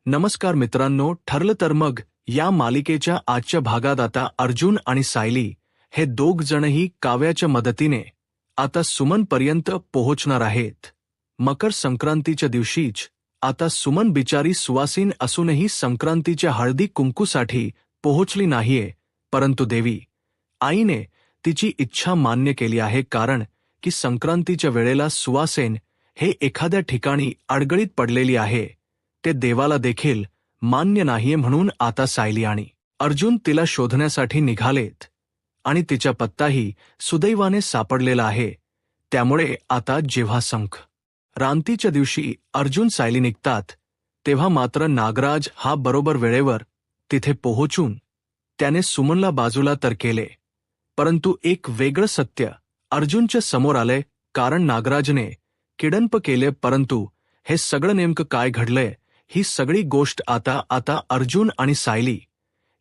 नमस्कार मित्रांनो, ठरलं तर मग या मालिकेच्या आजच्या भागात आता अर्जुन आणि सायली हे दोघ जणही काव्याच्या मदतीने आता सुमनपर्यंत पोहोचणार आहेत. मकर संक्रांतीच्या दिवशीच आता सुमन बिचारी सुवासीन असूनही संक्रांतीच्या हळदी कुंकूसाठी पोहोचली नाहीये, परंतु देवी आईने तिची इच्छा मान्य केली आहे, कारण की संक्रांतीच्या वेळेला सुवासेन हे एखाद्या ठिकाणी अडगळीत पडलेली आहे. ते देवाला देखील मान्य नाहीये, म्हणून आता सायली आणि अर्जुन तिला शोधण्यासाठी निघालेत आणि तिचा पत्ताही सुदैवाने सापडलेला आहे. त्यामुळे आता जेव्हा रांतीच्या दिवशी अर्जुन सायली निघतात, तेव्हा मात्र नागराज हा बरोबर वेळेवर तिथे पोहोचून त्याने सुमनला बाजूला तर केले, परंतु एक वेगळं सत्य अर्जुनच्या समोर आलंय. कारण नागराजने किडनप केले, परंतु हे सगळं नेमकं काय घडलंय ही सगळी गोष्ट आता अर्जुन आणि सायली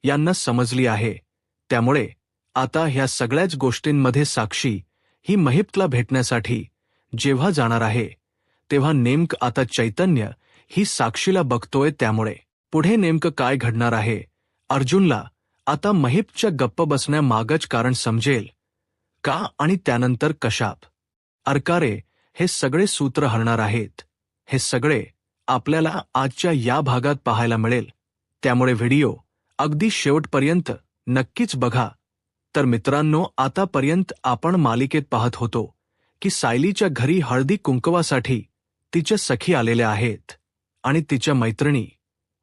यांना समजली आहे. त्यामुळे आता ह्या सगळ्याच गोष्टींमध्ये साक्षी ही महिपला भेटण्यासाठी जेव्हा जाणार आहे, तेव्हा नेमकं आता चैतन्य ही साक्षीला बघतोय. त्यामुळे पुढे नेमकं काय घडणार आहे, अर्जुनला आता महिपच्या गप्प बसण्यामागच कारण समजेल का आणि त्यानंतर कशाप अरकारे हे सगळे सूत्र हलणार आहेत, हे सगळे आपल्याला आजच्या या भागात पाहायला मिळेल. त्यामुळे व्हिडिओ अगदी शेवटपर्यंत नक्कीच बघा. तर मित्रांनो, आतापर्यंत आपण मालिकेत पाहत होतो की सायलीच्या घरी हळदी कुंकवासाठी तिच्या सखी आलेल्या आहेत आणि तिच्या मैत्रिणी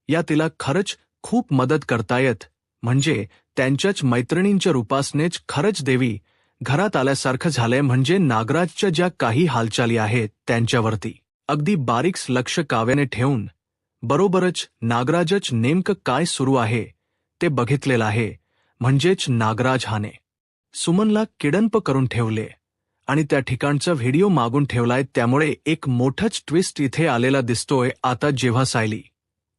या तिला खरंच खूप मदत करतायत. म्हणजे त्यांच्याच मैत्रिणींच्या रूपासनेच खरंच देवी घरात आल्यासारखं झालंय. म्हणजे नागराजच्या ज्या काही हालचाली आहेत त्यांच्यावरती अगदी बारीक्स लक्ष काव्याने ठेवून बरोबरच नागराजच नेमकं काय सुरू आहे ते बघितलेलं आहे. म्हणजेच नागराज हाने सुमनला किडनप करून ठेवले आणि त्या ठिकाणचा व्हिडिओ मागून ठेवलाय. त्यामुळे एक मोठंच ट्विस्ट इथे आलेला दिसतोय. आता जेव्हा सायली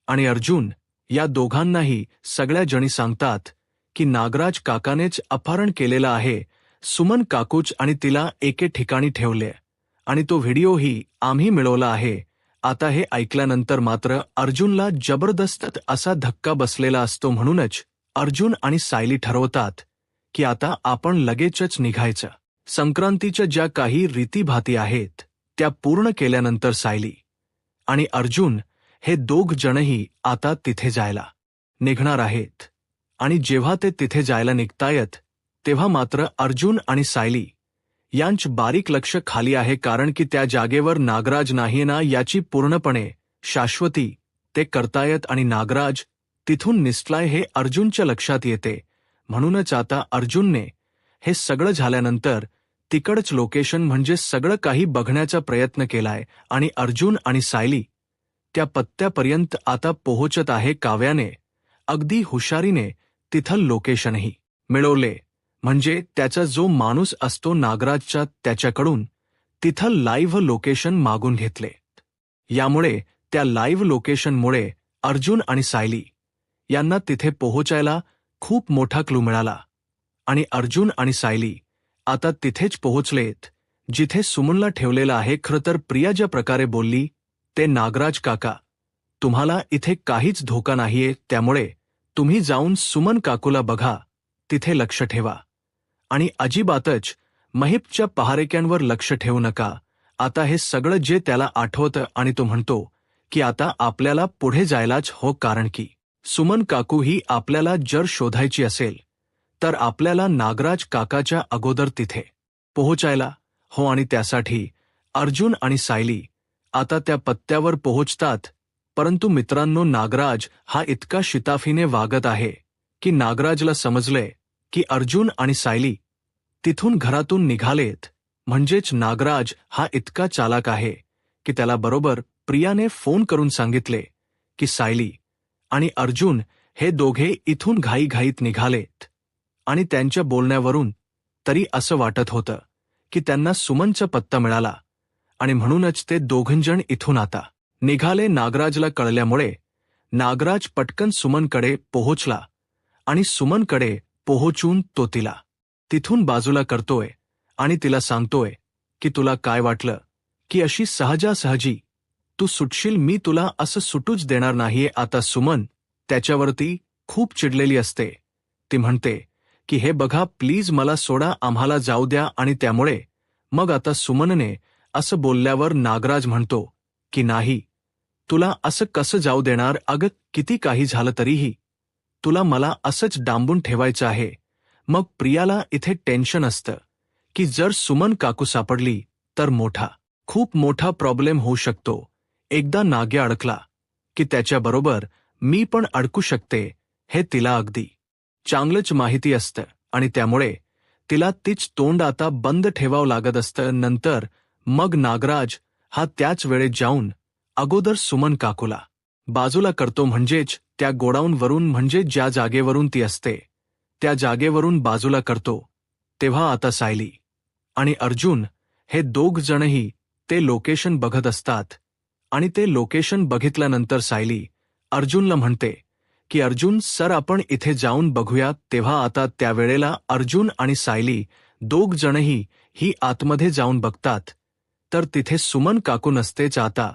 आणि अर्जुन या दोघांनाही सगळ्या जणी सांगतात की नागराज काकानेच अपहरण केलेलं आहे सुमन काकूच आणि तिला एके ठिकाणी ठेवले आणि तो व्हिडिओही आम्ही मिळवला आहे. आता हे ऐकल्यानंतर मात्र अर्जुनला जबरदस्त असा धक्का बसलेला असतो. म्हणूनच अर्जुन आणि सायली ठरवतात की आता आपण लगेचच निघायचं. संक्रांतीच्या ज्या काही रीतीभाती आहेत त्या पूर्ण केल्यानंतर सायली आणि अर्जुन हे दोघ जणही आता तिथे जायला निघणार आहेत. आणि जेव्हा ते तिथे जायला निघतायत, तेव्हा मात्र अर्जुन आणि सायली यांच बारीक लक्ष खाली आहे, कारण की त्या जागेवर नागराज नाहीये ना याची पूर्णपणे शाश्वती ते करतायत आणि नागराज तिथून निसटलाय हे अर्जुनच्या लक्षात येते. म्हणूनच आता अर्जुनने हे सगळं झाल्यानंतर तिकडच लोकेशन म्हणजे सगळं काही बघण्याचा प्रयत्न केलाय आणि अर्जुन आणि सायली त्या पत्त्यापर्यंत आता पोहोचत आहे. काव्याने अगदी हुशारीने तिथलं लोकेशनही मिळवले. म्हणजे त्याचा जो माणूस असतो नागराजचा त्याच्याकडून तिथं लाईव्ह लोकेशन मागून घेतले. यामुळे त्या लाईव्ह लोकेशनमुळे अर्जुन आणि सायली यांना तिथे पोहोचायला खूप मोठा क्लू मिळाला आणि अर्जुन आणि सायली आता तिथेच पोहोचलेत जिथे सुमनला ठेवलेलं आहे. खरं तर प्रिया ज्या प्रकारे बोलली ते नागराज काका, तुम्हाला इथे काहीच धोका नाहीये, त्यामुळे तुम्ही जाऊन सुमन काकूला बघा, तिथे लक्ष ठेवा आणि अजिबातच महिपच्या पहारेक्यांवर लक्ष ठेवू नका. आता हे सगळं जे त्याला आठवतं आणि तो म्हणतो की आता आपल्याला पुढे जायलाच हो, कारण की सुमन काकू ही आपल्याला जर शोधायची असेल तर आपल्याला नागराज काकाच्या अगोदर तिथे पोहोचायला हो. आणि त्यासाठी अर्जुन आणि सायली आता त्या पत्त्यावर पोहोचतात. परंतु मित्रांनो, नागराज हा इतका शिताफीने वागत आहे की नागराजला समजलंय की अर्जुन आणि सायली तिथून घरातून निघालेत. म्हणजेच नागराज हा इतका चालाक आहे की त्याला बरोबर प्रियाने फोन करून सांगितले की सायली आणि अर्जुन हे दोघे इथून घाईघाईत निघालेत आणि त्यांच्या बोलण्यावरून तरी असं वाटत होतं की त्यांना सुमनचा पत्ता मिळाला आणि म्हणूनच ते दोघंजण इथून आता निघाले. नागराजला कळल्यामुळे नागराज पटकन सुमनकडे पोहोचला आणि सुमनकडे पोहोचून तो तिला तिथून बाजूला करतोय आणि तिला सांगतोय की तुला काय वाटलं की अशी सहजासहजी तू सुटशील, मी तुला असं सुटूच देणार नाहीये. आता सुमन त्याच्यावरती खूप चिडलेली असते. ती म्हणते की हे बघा प्लीज मला सोडा, आम्हाला जाऊ द्या. आणि त्यामुळे मग आता सुमनने असं बोलल्यावर नागराज म्हणतो की नाही, तुला असं कसं जाऊ देणार? अगं किती काही झालं तरीही तुला मला असंच डांबून ठेवायचं आहे. मग प्रियाला इथे टेन्शन असतं की जर सुमन काकू सापडली तर खूप मोठा प्रॉब्लेम होऊ शकतो. एकदा नाग्या अडकला की त्याच्याबरोबर मी पण अडकू शकते, हे तिला अगदी चांगलंच माहिती असतं. आणि त्यामुळे तिला तीच तोंड आता बंद ठेवावं लागत असतं. नंतर मग नागराज हा त्याच वेळेत जाऊन अगोदर सुमन काकूला बाजूला करतो, म्हणजेच त्या गोडाऊनवरून, म्हणजे ज्या जागेवरून ती असते त्या जागेवरून बाजूला करतो. तेव्हा आता सायली आणि अर्जुन हे दोघ जणही ते लोकेशन बघत असतात. आणि ते लोकेशन बघितल्यानंतर सायली अर्जुनला म्हणते की अर्जुन सर आपण इथे जाऊन बघूया. तेव्हा आता त्यावेळेला अर्जुन आणि सायली दोघ जणही ही आतमध्ये जाऊन बघतात. तर तिथे सुमन काकू नसतेच. आता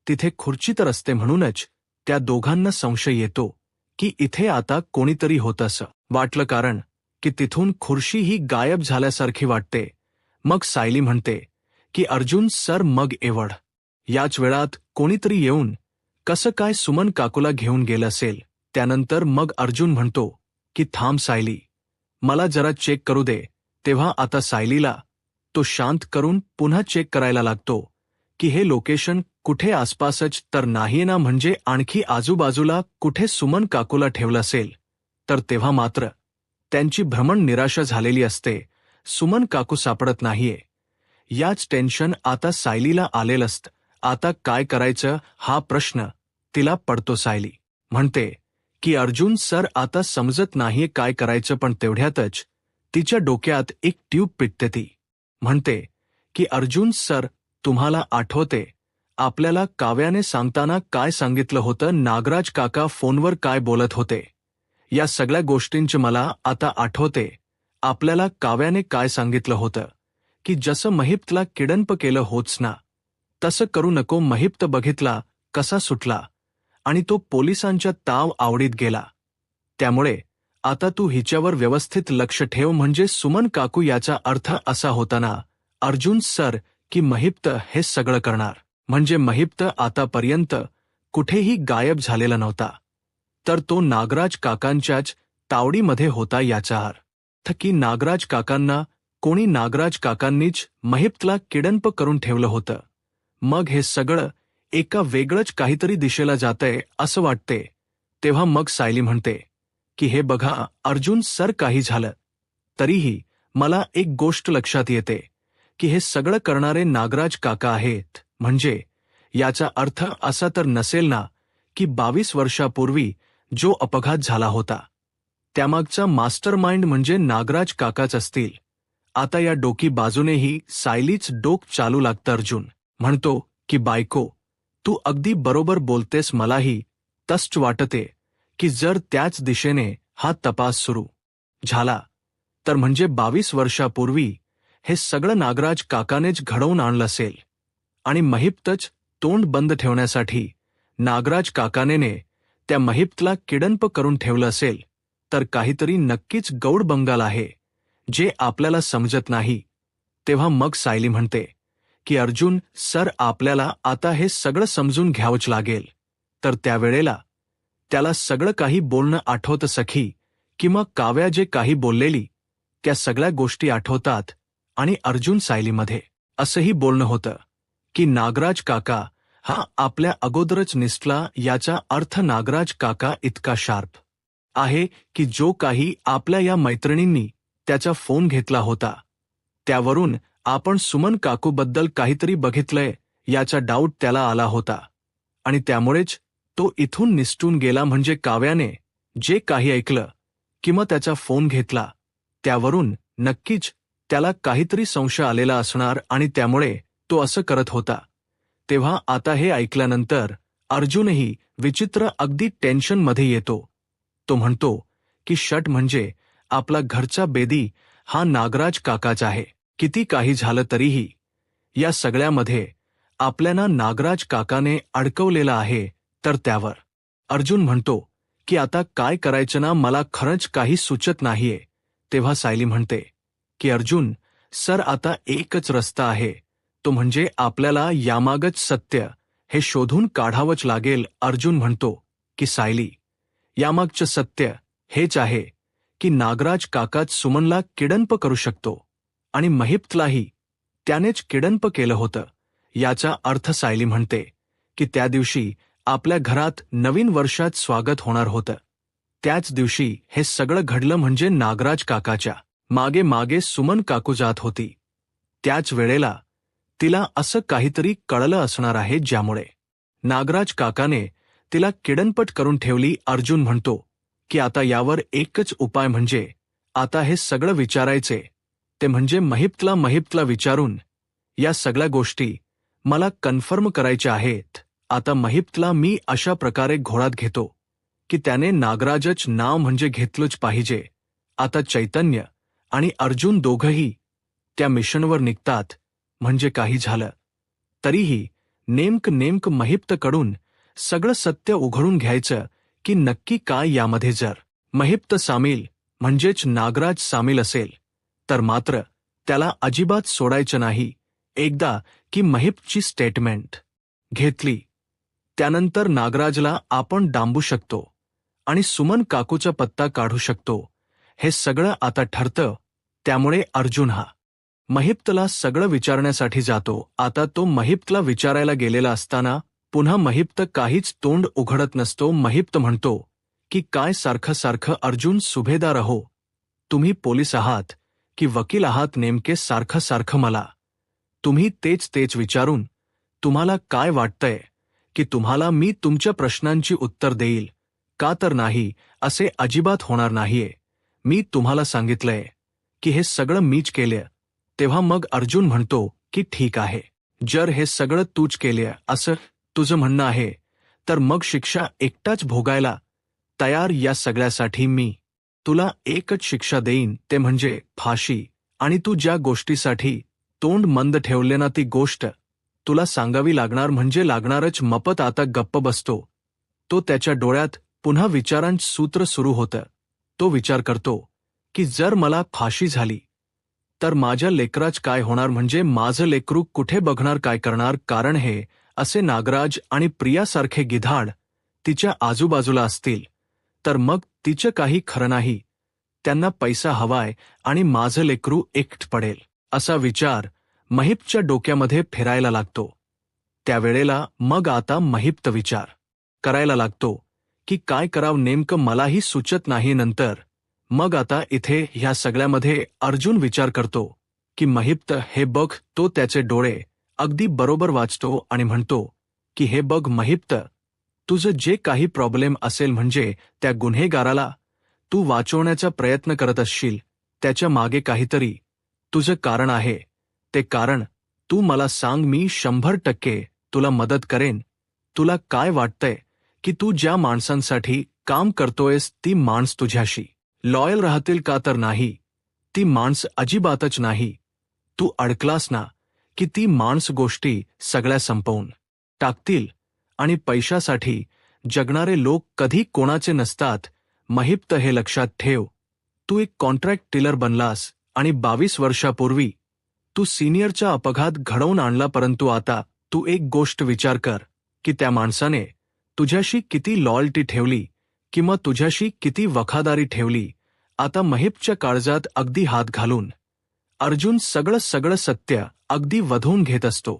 तिथे खुर्ची तर असते. म्हणूनच त्या दोघांना संशय येतो की इथे आता कोणीतरी होतं असं वाटलं, कारण की तिथून खुर्ची ही गायब झाल्यासारखी वाटते. मग सायली म्हणते की अर्जुन सर मग एवढ याच वेळात कोणीतरी येऊन कसं काय सुमन काकूला घेऊन गेलं असेल. त्यानंतर मग अर्जुन म्हणतो की थांब सायली, मला जरा चेक करू दे. तेव्हा आता सायलीला तो शांत करून पुन्हा चेक करायला लागतो की हे लोकेशन कुठे आसपासच तर नाहीये ना, म्हणजे आणखी आजूबाजूला कुठे सुमन काकूला ठेवलं असेल तर. तेव्हा मात्र त्यांची भ्रमण निराशा झालेली असते. सुमन काकू सापडत नाहीये. याच टेन्शन आता सायलीला आलेलं असतं. आता काय करायचं हा प्रश्न तिला पडतो. सायली म्हणते की अर्जुन सर आता समजत नाहीये काय करायचं. पण तेवढ्यातच तिच्या डोक्यात एक ट्यूब पिटते. ती म्हणते की अर्जुन सर तुम्हाला आठवते आपल्याला काव्याने सांगताना काय सांगितलं होतं? नागराज काका फोनवर काय बोलत होते? या सगळ्या गोष्टींची मला आता आठवते. आपल्याला काव्याने काय सांगितलं होतं की जसं महिप्तला किडनप केलं होच ना, तसं करू नको. महिप्त बघितला कसा सुटला आणि तो पोलिसांच्या ताव आवडीत गेला. त्यामुळे आता तू हिच्यावर व्यवस्थित लक्ष ठेव. म्हणजे सुमन काकू, याचा अर्थ असा होता ना अर्जुन सर की महिप्त हे सगळं करणार. म्हणजे महिप्त आतापर्यंत कुठेही गायब झालेला नव्हता, तर तो नागराज काकांच्याच तावडीमध्ये होता. याचा अर्थ की नागराज काकांना कोणी नागराज काकांनीच महिप्तला किडनप करून ठेवलं होतं. मग हे सगळं एका वेगळंच काहीतरी दिशेला जातंय असं वाटते. तेव्हा मग सायली म्हणते की हे बघा अर्जुन सर, काही झालं तरीही मला एक गोष्ट लक्षात येते की हे सगळं करणारे नागराज काका आहेत. म्हणजे याचा अर्थ असा तर नसेल ना की 22 वर्षापूर्वी जो अपघात झाला होता त्यामागचा मास्टरमाइंड म्हणजे नागराज काकाच असतील. आता या डोकी बाजूनेही सायलीच डोक चालू लागतं. अर्जुन म्हणतो की बायको, तू अगदी बरोबर बोलतेस. मलाही तसंच वाटते की जर त्याच दिशेने हा तपास सुरू झाला तर म्हणजे 22 वर्षापूर्वी हे सगळं नागराज काकानेच घडवून आणलं असेल. आणि महिप्तच तोंड बंद ठेवण्यासाठी नागराज काकाने त्या महिप्तला किडनप करून ठेवलं असेल. तर काहीतरी नक्कीच गौड बंगाल आहे जे आपल्याला समजत नाही. तेव्हा मग सायली म्हणते की अर्जुन सर, आपल्याला आता हे सगळं समजून घ्यावंच लागेल. तर त्यावेळेला त्याला सगळं काही बोलणं आठवतं. सखी किंवा काव्या जे काही बोललेली त्या सगळ्या गोष्टी आठवतात. आणि अर्जुन सायलीमध्ये असंही बोलणं होतं की नागराज काका हा आपल्या अगोदरच निसटला. याचा अर्थ नागराज काका इतका शार्प आहे की जो काही आपल्या या मैत्रिणींनी त्याचा फोन घेतला होता त्यावरून आपण सुमन काकूबद्दल काहीतरी बघितलंय याचा डाऊट त्याला आला होता. आणि त्यामुळेच तो इथून निसटून गेला. म्हणजे काव्याने जे काही ऐकलं किंवा त्याचा फोन घेतला त्यावरून नक्कीच त्याला काहीतरी संशय आलेला असणार आणि त्यामुळे तो असं करत होता. तेव्हा आता हे ऐकल्यानंतर अर्जुनही विचित्र अगदी टेन्शनमध्ये येतो. तो म्हणतो की शट, म्हणजे आपला घरचा बेदी हा नागराज काकाच आहे. किती काही झालं तरीही या सगळ्यामध्ये आपल्याला नागराज काकाने अडकवलेला आहे, तर त्यावर अर्जुन म्हणतो की आता काय करायचं ना, मला खरंच काही सुचत नाहीये. तेव्हा सायली म्हणते की अर्जुन सर, आता एकच रस्ता आहे, तो म्हणजे आपल्याला यामागच सत्य हे शोधून काढावंच लागेल. अर्जुन म्हणतो की सायली, यामागचं सत्य हेच आहे की नागराज काकाच सुमनला किडनप करू शकतो आणि महिप्तलाही त्यानेच किडनप केलं होतं. याचा अर्थ सायली म्हणते की त्या दिवशी आपल्या घरात नवीन वर्षात स्वागत होणार होतं. त्याच दिवशी हे सगळं घडलं, म्हणजे नागराज काकाच्या मागे मागे सुमन काकू जात होती. त्याच वेळेला तिला असं काहीतरी कळलं असणार आहे, ज्यामुळे नागराज काकाने तिला किडनपट करून ठेवली. अर्जुन म्हणतो की आता यावर एकच उपाय, म्हणजे आता हे सगळं विचारायचे, ते म्हणजे महिप्तला विचारून या सगळ्या गोष्टी मला कन्फर्म करायच्या आहेत. आता महिप्तला मी अशा प्रकारे घोळात घेतो की त्याने नागराजच नाव म्हणजे घेतलंच पाहिजे. आता चैतन्य आणि अर्जुन दोघंही त्या मिशनवर निघतात. म्हणजे काही झालं तरीही नेमकं महिप्तकडून सगळं सत्य उघडून घ्यायचं की नक्की काय यामध्ये. जर महिप्त सामील म्हणजेच नागराज सामील असेल तर मात्र त्याला अजिबात सोडायचं नाही. एकदा की महिप्तची स्टेटमेंट घेतली त्यानंतर नागराजला आपण डांबू शकतो आणि सुमन काकूचा पत्ता काढू शकतो. हे सगळं आता ठरतं. त्यामुळे अर्जुन हा महिप्तला सगळं विचारण्यासाठी जातो. आता तो महिप्तला विचारायला गेलेला असताना पुन्हा महिप्त काहीच तोंड उघडत नसतो. महिप्त म्हणतो की काय सारखं अर्जुन सुभेदार अहो, तुम्ही पोलीस आहात की वकील आहात, नेमके सारखं मला तुम्ही तेच विचारून तुम्हाला काय वाटतंय की तुम्हाला मी तुमच्या प्रश्नांची उत्तर देईल का? तर नाही, असे अजिबात होणार नाहीये. मी तुम्हाला सांगितलंय की हे सगळं मीच केलं. तेव्हा मग अर्जुन म्हणतो की ठीक आहे, जर हे सगळं तूच केले असं तुझं म्हणणं आहे तर मग शिक्षा एकटाच भोगायला तयार. या सगळ्यासाठी मी तुला एकच शिक्षा देईन, ते म्हणजे फाशी. आणि तू ज्या गोष्टीसाठी तोंड मंद ठेवले ना, ती गोष्ट तुला सांगावी लागणार, म्हणजे लागणारच. मपत आता गप्प बसतो. तो त्याच्या डोळ्यात पुन्हा विचारांचं सूत्र सुरू होतं. तो विचार करतो की जर मला फाशी झाली तर माझ्या लेकराच काय होणार, म्हणजे माझं लेकरू कुठे बघणार, काय करणार? कारण हे असे नागराज आणि प्रियासारखे गिधाड तिच्या आजूबाजूला असतील तर मग तिचं काही खरं नाही. त्यांना पैसा हवाय आणि माझं लेकरू एकट पडेल, असा विचार महिप्तच्या डोक्यामध्ये फिरायला लागतो. त्यावेळेला मग आता महिप्त विचार करायला लागतो की काय करावं नेमकं, मलाही सुचत नाही. नंतर मग आता इथे ह्या सगळ्यामध्ये अर्जुन विचार करतो की महिप्त, हे बघ. तो त्याचे डोळे अगदी बरोबर वाचतो आणि म्हणतो की हे बघ महिप्त, तुझं जे काही प्रॉब्लेम असेल, म्हणजे त्या गुन्हेगाराला तू वाचवण्याचा प्रयत्न करत असशील, त्याच्या मागे काहीतरी तुझं कारण आहे. ते कारण तू मला सांग, मी 100% तुला मदत करेन. तुला काय वाटतंय की तू ज्या माणसांसाठी काम करतोयस ती माणस तुझ्याशी लॉयल राहतील का? तर नाही, ती माणस अजिबातच नाही. तू अडकलास ना की ती माणस गोष्टी सगळ्या संपवून टाकतील आणि पैशासाठी जगणारे लोक कधी कोणाचे नसतात. महिप्त, हे लक्षात ठेव. तू एक कॉन्ट्रॅक्ट टिलर बनलास आणि 22 वर्षापूर्वी तू सिनियरचा अपघात घडवून आणला, परंतु आता तू एक गोष्ट विचार कर की त्या माणसाने तुझ्याशी किती लॉयल्टी ठेवली किंवा तुझ्याशी किती वफादारी ठेवली. आता महिप्तच्या काळजात अगदी हात घालून अर्जुन सगळं सत्य अगदी वधवून घेत असतो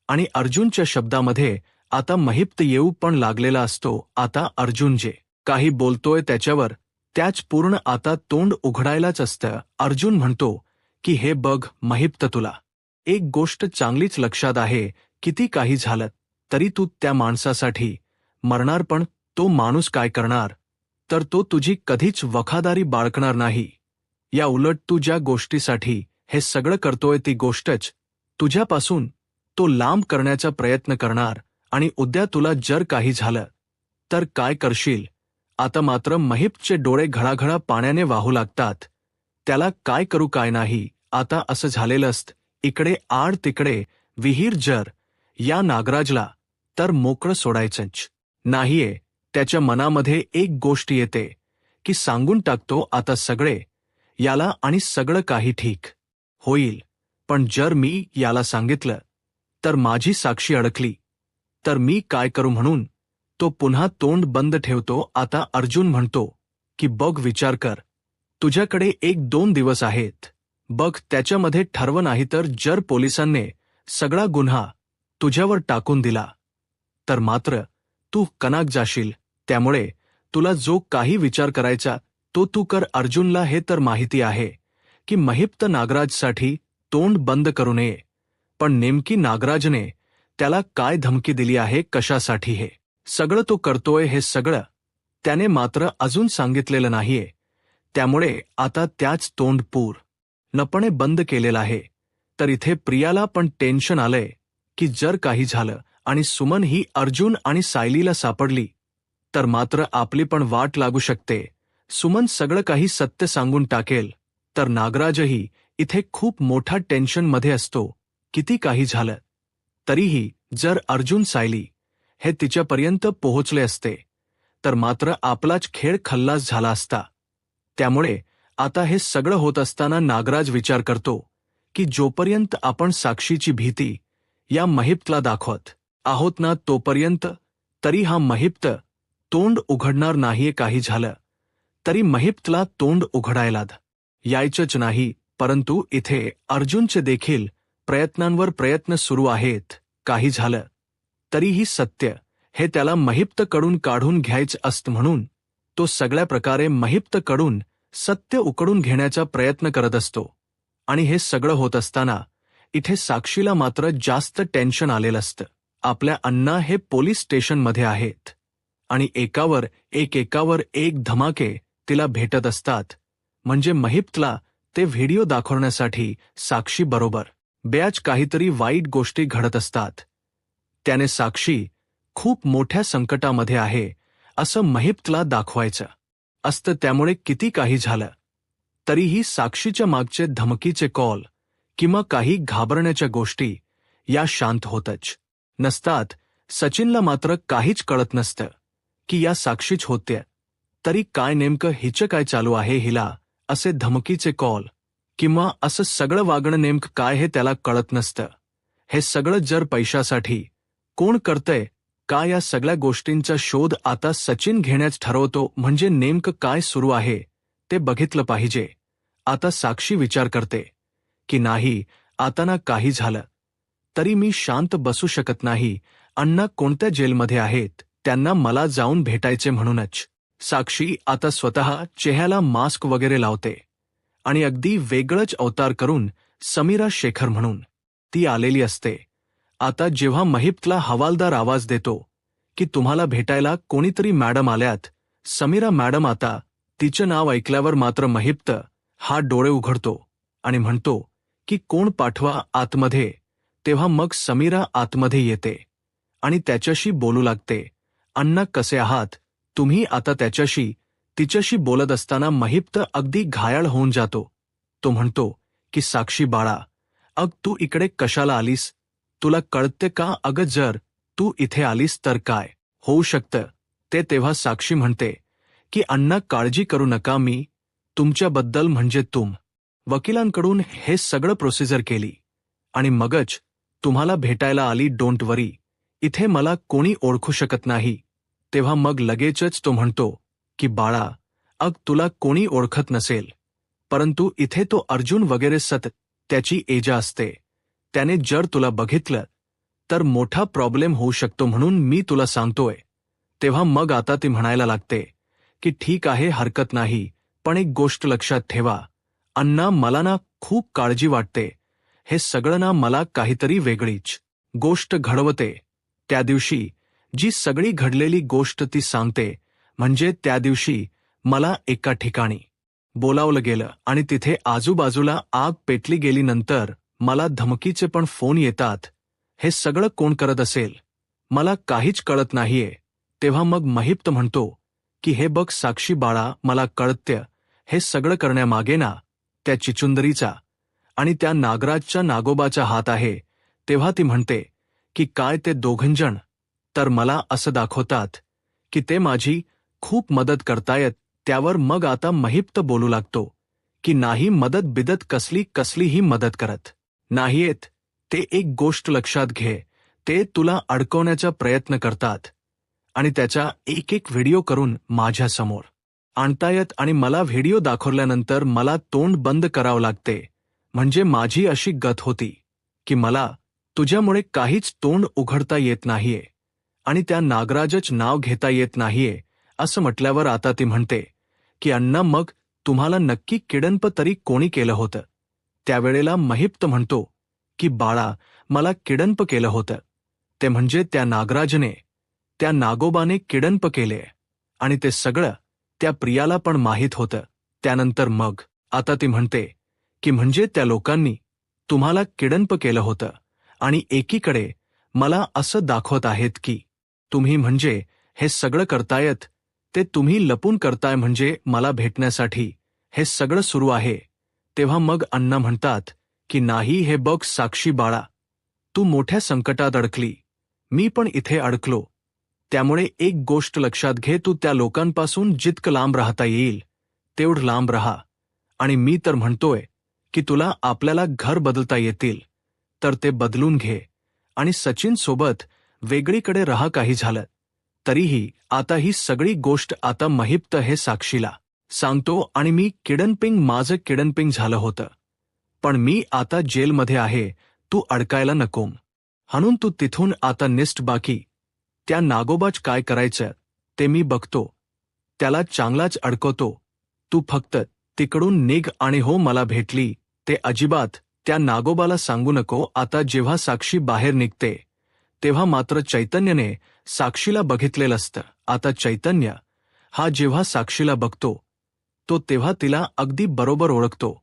आणि अर्जुनच्या शब्दामध्ये आता महिप्त येऊ पण लागलेला असतो. आता अर्जुन जे काही बोलतोय त्याच्यावर त्याच पूर्ण आता तोंड उघडायलाच असतं. अर्जुन म्हणतो की हे बघ महिप्त, तुला एक गोष्ट चांगलीच लक्षात आहे, किती काही झालं तरी तू त्या माणसासाठी मरणार, पण तो माणूस काय करणार, तर तो तुझी कधीच वफादारी बाळगणार नाही. या उलट तू ज्या गोष्टीसाठी हे सगळं करतोय ती गोष्टच तुझ्यापासून तो लांब करण्याचा प्रयत्न करणार. आणि उद्या तुला जर काही झालं तर काय करशील? आता मात्र महिप्तचे डोळे घळाघळा पाण्याने वाहू लागतात. त्याला काय करू काय नाही आता असं झालेलं असतं. इकडे आड तिकडे विहीर. जर या नागराजला तर मोकळं सोडायचंच नाहीये. त्याच्या मनामध्ये एक गोष्ट येते की सांगून टाकतो आता सगळे याला आणि सगळं काही ठीक होईल. पण जर मी याला सांगितलं तर माझी साक्षी अडकली तर मी काय करू म्हणून तो पुन्हा तोंड बंद ठेवतो. आता अर्जुन म्हणतो की बघ, विचार कर, तुझ्याकडे 1-2 दिवस आहेत. बघ, त्याच्यामध्ये ठरव, नाही तर जर पोलिसांनी सगळा गुन्हा तुझ्यावर टाकून दिला तर मात्र तू कनाक जाशील. त्यामुळे तुला जो काही विचार करायचा तो तू कर. अर्जुनला हे तर माहिती आहे की महिप्त नागराजसाठी तोंड बंद करू नये, पण नेमकी नागराजने त्याला काय धमकी दिली आहे, कशासाठी हे सगळं तो करतोय, हे सगळं त्याने मात्र अजून सांगितलेलं नाहीये. त्यामुळे आता त्याच तोंड पूर्णपणे बंद केलेलं आहे. तर इथे प्रियाला पण टेन्शन आलंय की जर काही झालं आणि सुमन ही अर्जुन आणि सायलीला सापडली तर मात्र आपली पण वाट लागू शकते. सुमन सगळं काही सत्य सांगून टाकेल तर नागराजही इथे खूप मोठा टेन्शनमध्ये असतो. किती काही झालं तरीही जर अर्जुन सायली हे तिच्यापर्यंत पोहोचले असते तर मात्र आपलाच खेळ खल्लास झाला असता. त्यामुळे आता हे सगळं होत असताना नागराज विचार करतो की जोपर्यंत आपण साक्षीची भीती या महिप्तला दाखवत आहोत ना तोपर्यंत तरी हा महिप्त तोंड उघडणार नाहीये. काही झालं तरी महिप्तला तोंड उघडायला यायचंच नाही. परंतु इथे अर्जुनचे देखील प्रयत्नांवर प्रयत्न सुरू आहेत. काही झालं तरीही सत्य हे त्याला महिप्तकडून काढून घ्यायचं असतं, म्हणून तो सगळ्या प्रकारे महिप्तकडून सत्य उकडून घेण्याचा प्रयत्न करत असतो. आणि हे सगळं होत असताना इथे साक्षीला मात्र जास्त टेन्शन आलेलं असतं. आपल्या अण्णा हे पोलीस स्टेशनमध्ये आहेत आणि एकावर एक धमाके तिला भेटत असतात. म्हणजे महिप्तला ते व्हिडिओ दाखवण्यासाठी साक्षी बरोबर बऱ्याच काहीतरी वाईट गोष्टी घडत असतात. त्याने साक्षी खूप मोठ्या संकटामध्ये आहे असं महिप्तला दाखवायचं असतं. त्यामुळे किती काही झालं तरीही साक्षीच्या मागचे धमकीचे कॉल किंवा काही घाबरण्याच्या गोष्टी या शांत होतच नसतात. सचिनला मात्र काहीच कळत नसतं की या साक्षीच होत्या तरी काय नेमकं हिचं काय चालू आहे. हिला असे धमकीचे कॉल किंवा असं सगळं वागणं नेमकं काय हे त्याला कळत नसतं. हे सगळं जर पैशासाठी कोण करतंय का, या सगळ्या गोष्टींचा शोध आता सचिन घेण्यास ठरवतो. म्हणजे नेमकं काय सुरू आहे ते बघितलं पाहिजे. आता साक्षी विचार करते की नाही, आता ना काही झालं तरी मी शांत बसू शकत नाही. अण्णा कोणत्या जेलमध्ये आहेत, त्यांना मला जाऊन भेटायचे. म्हणूनच साक्षी आता स्वतः चेहऱ्याला मास्क वगैरे लावते आणि अगदी वेगळंच अवतार करून समीरा शेखर म्हणून ती आलेली असते. आता जेव्हा महिप्तला हवालदार आवाज देतो की तुम्हाला भेटायला कोणीतरी मॅडम आल्यात, समीरा मॅडम, आता तिचं नाव ऐकल्यावर मात्र महिप्त हा डोळे उघडतो आणि म्हणतो की कोण, पाठवा आतमध्ये. तेव्हा मग समीरा आतमध्ये येते आणि त्याच्याशी बोलू लागते. अण्णा कसे आहात तुम्ही, आता त्याच्याशी तिच्याशी बोलत असताना महिप्त अगदी घायाळ होऊन जातो. तो म्हणतो की साक्षी बाळा, अग तू इकडे कशाला आलीस, तुला कळते का अगं, जर तू इथे आलीस तर काय होऊ शकतं ते. तेव्हा साक्षी म्हणते की अण्णा काळजी करू नका, मी तुमच्याबद्दल म्हणजे वकिलांकडून हे सगळं प्रोसिजर केली आणि मगच तुम्हाला भेटायला आली. डोंट वरी, इथे मला कोणी ओळखू शकत नाही. तेव्हा मग लगेचच तो म्हणतो की बाळा, अग तुला कोणी ओळखत नसेल, परंतु इथे तो अर्जुन वगैरे त्याची एजा असते. त्याने जर तुला बघितलं तर मोठा प्रॉब्लेम होऊ शकतो, म्हणून मी तुला सांगतोय. तेव्हा मग आता ती म्हणायला लागते की ठीक आहे, हरकत नाही, पण एक गोष्ट लक्षात ठेवा अण्णा, मला ना खूप काळजी वाटते. हे सगळं ना मला काहीतरी वेगळीच गोष्ट घडवते. त्या दिवशी जी सगळी घडलेली गोष्ट ती सांगते. म्हणजे त्या दिवशी मला एका ठिकाणी बोलावलं गेलं आणि तिथे आजूबाजूला आग पेटली गेली. नंतर मला धमकीचे पण फोन येतात. हे सगळं कोण करत असेल मला काहीच कळत नाहीये. तेव्हा मग महिप्त म्हणतो की हे बघ साक्षी बाळा, मला कळतं हे सगळं करण्यामागे ना त्या चिचुंदरीचा आणि त्या नागराजच्या नागोबाचा हात आहे. तेव्हा ती म्हणते की काय ते दोघंजण तर मला असं दाखवतात की ते माझी खूप मदत करतायत. त्यावर मग आता महिप्त बोलू लागतो की नाही मदत बिदत कसलीही मदत करत नाहीयेत. ते एक गोष्ट लक्षात घे, ते तुला अडकवण्याचा प्रयत्न करतात आणि त्याचा एक व्हिडिओ करून माझ्यासमोर आणतायत आणि मला व्हिडिओ दाखवल्यानंतर मला तोंड बंद करावं लागते. म्हणजे माझी अशी गत होती की मला तुझ्यामुळे काहीच तोंड उघडता येत नाहीये आणि त्या नागराजच नाव घेता येत नाहीये असं म्हटल्यावर आता ती म्हणते की अण्णा मग तुम्हाला नक्की किडनप तरी कोणी केलं होतं? त्यावेळेला महिप्त म्हणतो की बाळा मला किडनप केलं होतं ते म्हणजे त्या नागराजने, त्या नागोबाने किडनप केले आणि ते सगळं त्या प्रियाला पण माहीत होतं. त्यानंतर मग आता ती म्हणते की म्हणजे त्या लोकांनी तुम्हाला किडनप केलं होतं आणि एकीकडे मला असं दाखवत आहेत की तुम्ही म्हणजे हे सगळं करतायत ते तुम्ही लपून करताय म्हणजे मला भेटण्यासाठी हे सगळं सुरू आहे. तेव्हा मग अण्णा म्हणतात की नाही हे बघ साक्षी बाळा, तू मोठ्या संकटात अडकली, मी पण इथे अडकलो. त्यामुळे एक गोष्ट लक्षात घे, तू त्या लोकांपासून जितकं लांब राहता येईल तेवढं लांब राहा. आणि मी तर म्हणतोय की तुला आपल्याला घर बदलता येतील तर ते बदलून घे आणि सचिन सोबत वेगळीकडे राहा. काही झालं तरीही आता ही सगळी गोष्ट आता महिप्त हे साक्षीला सांगतो आणि मी माझं किडनपिंग झालं होतं, पण मी आता जेलमध्ये आहे, तू अडकायला नको म्हणून तू तिथून आता निस्ट. बाकी त्या नागोबाच काय करायचं ते मी बघतो, त्याला चांगलाच अडकवतो. तू फक्त तिकडून निघ आणि हो मला भेटली ते अजिबात त्या नागोबाला सांगू नको. आता जेव्हा साक्षी बाहेर निघते तेव्हा मात्र चैतन्यने साक्षीला बघितलेलं असतं. आता चैतन्य हा जेव्हा साक्षीला बघतो तो तेव्हा तिला अगदी बरोबर ओळखतो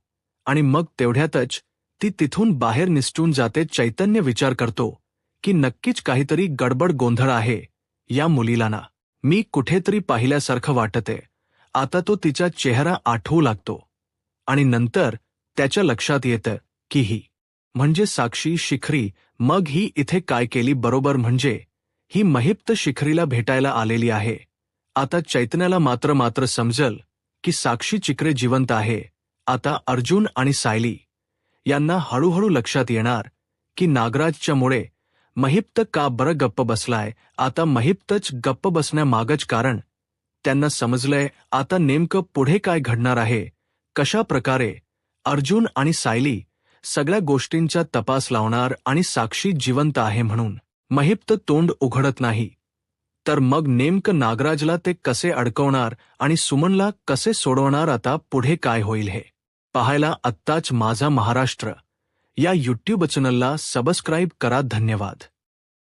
आणि मग तेवढ्यातच ती तिथून बाहेर निसटून जाते. चैतन्य विचार करतो की नक्कीच काहीतरी गडबड गोंधळ आहे या मुलीला ना, मी कुठेतरी पाहिल्यासारखं वाटते. आता तो तिचा चेहरा आठवू लागतो आणि नंतर त्याच्या लक्षात येतं की ही म्हणजे साक्षी शिखरी. मग ही इथे काय केली बरोबर, म्हणजे ही महिप्त शिखरीला भेटायला आलेली आहे. आता चैतन्याला मात्र समजल की साक्षी चिकरे जिवंत आहे. आता अर्जुन आणि सायली यांना हळूहळू लक्षात येणार की नागराजच्यामुळे महिप्त का बरं गप्प बसलाय. आता महिप्तच गप्प बसण्यामागच कारण त्यांना समजलंय आता नेमकं पुढे काय घडणार आहे, कशा प्रकारे अर्जुन आणि सायली सगळ्या गोष्टींचा तपास लावणार आणि साक्षी जिवंत आहे म्हणून महिप्त तोंड उघडत नाही. तर मग नेमकं नागराजला ते कसे अडकवणार आणि सुमनला कसे सोडवणार, आता पुढे काय होईल हे पाहायला आत्ताच माझा महाराष्ट्र या यूट्यूब चॅनलला सबस्क्राईब करा. धन्यवाद.